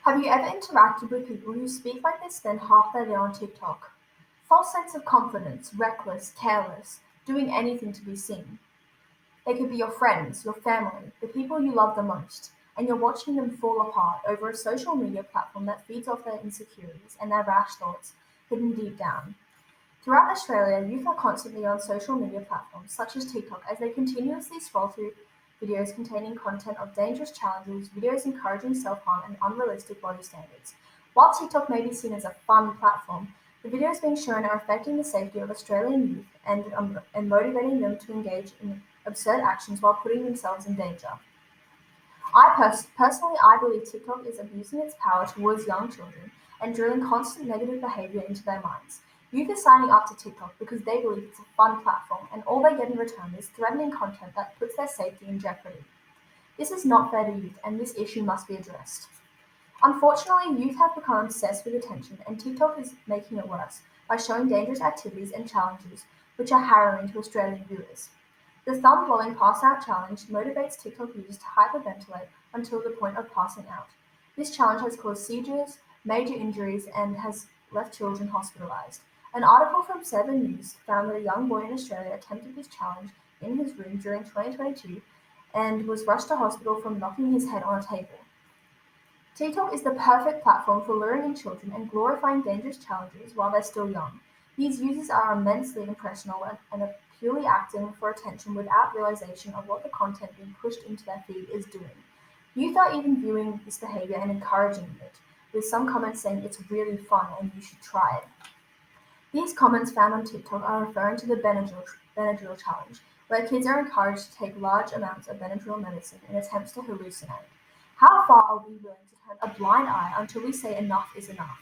Have you ever interacted with people who speak like they spend half their day on TikTok? False sense of confidence, reckless, careless, doing anything to be seen. They could be your friends, your family, the people you love the most, and you're watching them fall apart over a social media platform that feeds off their insecurities and their rash thoughts hidden deep down. Throughout Australia, youth are constantly on social media platforms such as TikTok as they continuously scroll through videos containing content of dangerous challenges, videos encouraging self harm, and unrealistic body standards. While TikTok may be seen as a fun platform, the videos being shown are affecting the safety of Australian youth and motivating them to engage in absurd actions while putting themselves in danger. Personally, I believe TikTok is abusing its power towards young children and drilling constant negative behavior into their minds. Youth are signing up to TikTok because they believe it's a fun platform, and all they get in return is threatening content that puts their safety in jeopardy. This is not fair to youth, and this issue must be addressed. Unfortunately, youth have become obsessed with attention, and TikTok is making it worse by showing dangerous activities and challenges which are harrowing to Australian viewers. The thumb blowing pass out challenge motivates TikTok users to hyperventilate until the point of passing out. This challenge has caused seizures, major injuries, and has left children hospitalized. An article from Seven News found that a young boy in Australia attempted this challenge in his room during 2022 and was rushed to hospital from knocking his head on a table. TikTok is the perfect platform for luring in children and glorifying dangerous challenges while they're still young. These users are immensely impressionable and are purely acting for attention without realization of what the content being pushed into their feed is doing. Youth are even viewing this behavior and encouraging it, with some comments saying it's really fun and you should try it. These comments found on TikTok are referring to the Benadryl challenge, where kids are encouraged to take large amounts of Benadryl medicine in attempts to hallucinate. How far are we willing to turn a blind eye until we say enough is enough?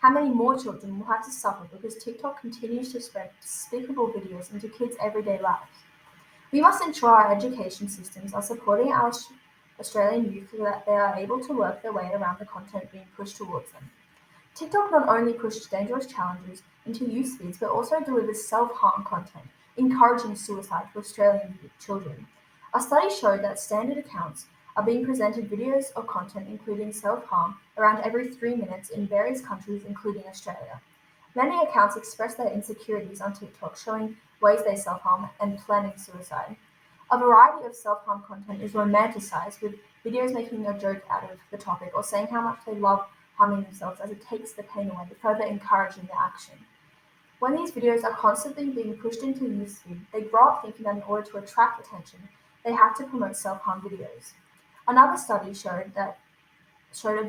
How many more children will have to suffer because TikTok continues to spread despicable videos into kids' everyday lives? We must ensure our education systems are supporting our Australian youth so that they are able to work their way around the content being pushed towards them. TikTok not only pushes dangerous challenges into youth feeds but also delivers self-harm content, encouraging suicide for Australian children. A study showed that standard accounts are being presented videos of content including self-harm around every 3 minutes in various countries including Australia. Many accounts express their insecurities on TikTok, showing ways they self-harm and planning suicide. A variety of self-harm content is romanticized, with videos making a joke out of the topic or saying how much they love harming themselves as it takes the pain away, further encouraging the action. When these videos are constantly being pushed into newsfeed, they grow up thinking that in order to attract attention, they have to promote self-harm videos. Another study showed a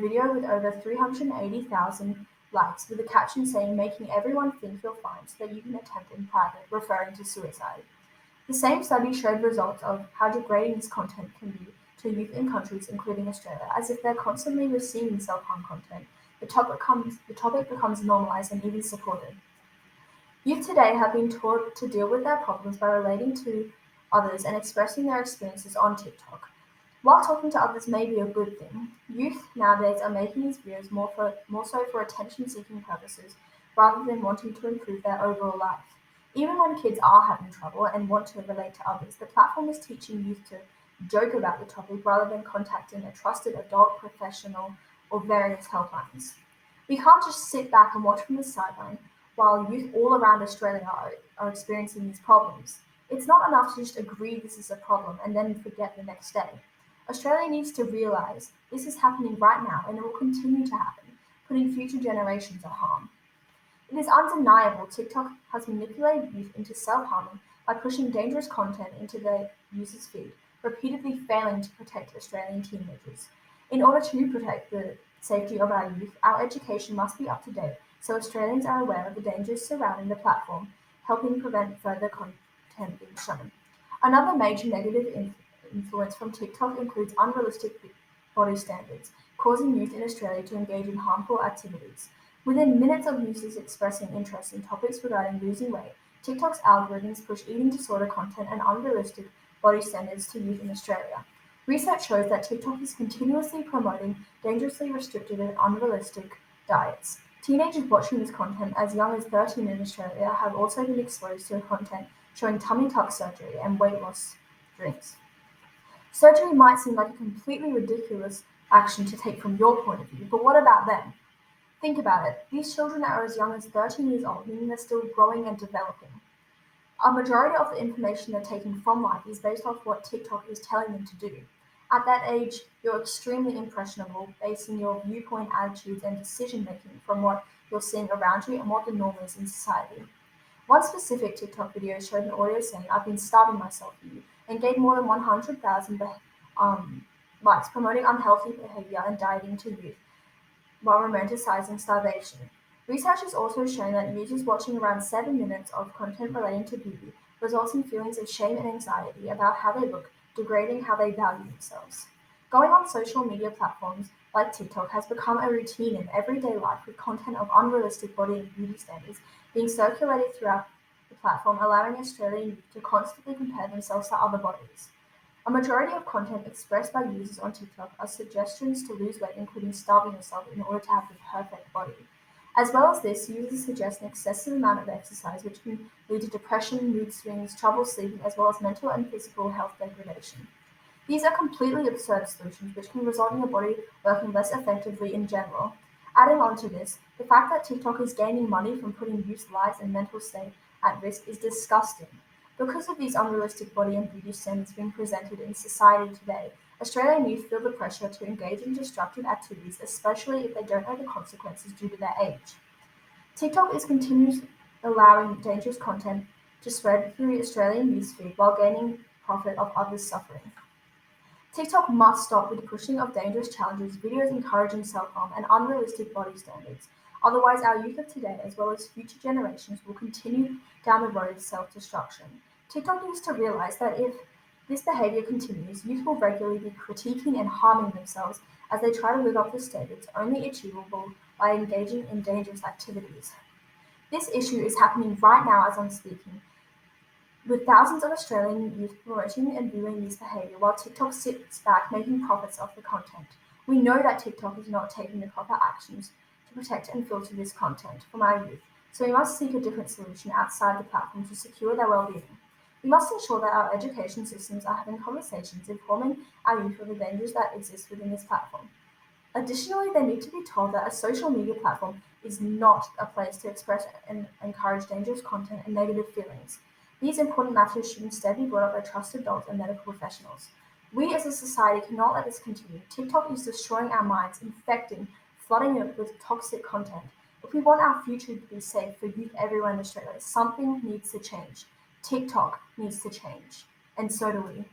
video with over 380,000 likes with a caption saying making everyone think you're fine so that you can attempt in private, referring to suicide. The same study showed results of how degrading this content can be to youth in countries including Australia, as if they're constantly receiving self-harm content. The topic becomes normalized and even supported. Youth today have been taught to deal with their problems by relating to others and expressing their experiences on TikTok. While talking to others may be a good thing, youth nowadays are making these videos more so for attention-seeking purposes rather than wanting to improve their overall life. Even when kids are having trouble and want to relate to others, the platform is teaching youth to joke about the topic rather than contacting a trusted adult professional or various helplines. We can't just sit back and watch from the sideline while youth all around Australia are experiencing these problems. It's not enough to just agree this is a problem and then forget the next day. Australia needs to realise this is happening right now and it will continue to happen, putting future generations at harm. It is undeniable TikTok has manipulated youth into self-harming by pushing dangerous content into their users' feed, repeatedly failing to protect Australian teenagers. In order to protect the safety of our youth, our education must be up to date so Australians are aware of the dangers surrounding the platform, helping prevent further content being shown. Another major negative influence from TikTok includes unrealistic body standards, causing youth in Australia to engage in harmful activities. Within minutes of users expressing interest in topics regarding losing weight, TikTok's algorithms push eating disorder content and unrealistic body standards to youth in Australia. Research shows that TikTok is continuously promoting dangerously restricted and unrealistic diets. Teenagers watching this content as young as 13 in Australia have also been exposed to content showing tummy tuck surgery and weight loss drinks. Surgery might seem like a completely ridiculous action to take from your point of view, but what about them? Think about it. These children are as young as 13 years old, meaning they're still growing and developing. A majority of the information they're taking from life is based off what TikTok is telling them to do. At that age, you're extremely impressionable, basing your viewpoint, attitudes, and decision making from what you're seeing around you and what the norm is in society. One specific TikTok video showed an audio saying, "I've been starving myself for you," and gained more than 100,000 likes, promoting unhealthy behavior and dieting to youth while romanticizing starvation. Research has also shown that users watching around 7 minutes of content relating to beauty results in feelings of shame and anxiety about how they look, degrading how they value themselves. Going on social media platforms like TikTok has become a routine in everyday life, with content of unrealistic body and beauty standards being circulated throughout the platform, allowing Australian youth to constantly compare themselves to other bodies. A majority of content expressed by users on TikTok are suggestions to lose weight, including starving yourself in order to have the perfect body. As well as this, users suggest an excessive amount of exercise, which can lead to depression, mood swings, trouble sleeping, as well as mental and physical health degradation. These are completely absurd solutions, which can result in your body working less effectively in general. Adding on to this, the fact that TikTok is gaining money from putting youth's lives and mental state at risk is disgusting. Because of these unrealistic body and beauty standards being presented in society today, Australian youth feel the pressure to engage in destructive activities, especially if they don't know the consequences due to their age. TikTok is continuously allowing dangerous content to spread through Australian newsfeed while gaining profit of others' suffering. TikTok must stop with the pushing of dangerous challenges, videos encouraging self-harm, and unrealistic body standards. Otherwise, our youth of today, as well as future generations, will continue down the road of self-destruction. TikTok needs to realize that if this behavior continues, youth will regularly be critiquing and harming themselves as they try to live up to standards only achievable by engaging in dangerous activities. This issue is happening right now as I'm speaking, with thousands of Australian youth promoting and viewing this behaviour while TikTok sits back making profits off the content. We know that TikTok is not taking the proper actions to protect and filter this content from our youth, so we must seek a different solution outside the platform to secure their well-being. We must ensure that our education systems are having conversations informing our youth of the dangers that exist within this platform. Additionally, they need to be told that a social media platform is not a place to express and encourage dangerous content and negative feelings. These important matters should instead be brought up by trusted adults and medical professionals. We as a society cannot let this continue. TikTok is destroying our minds, infecting, flooding it with toxic content. If we want our future to be safe for youth everywhere in Australia, something needs to change. TikTok needs to change. And so do we.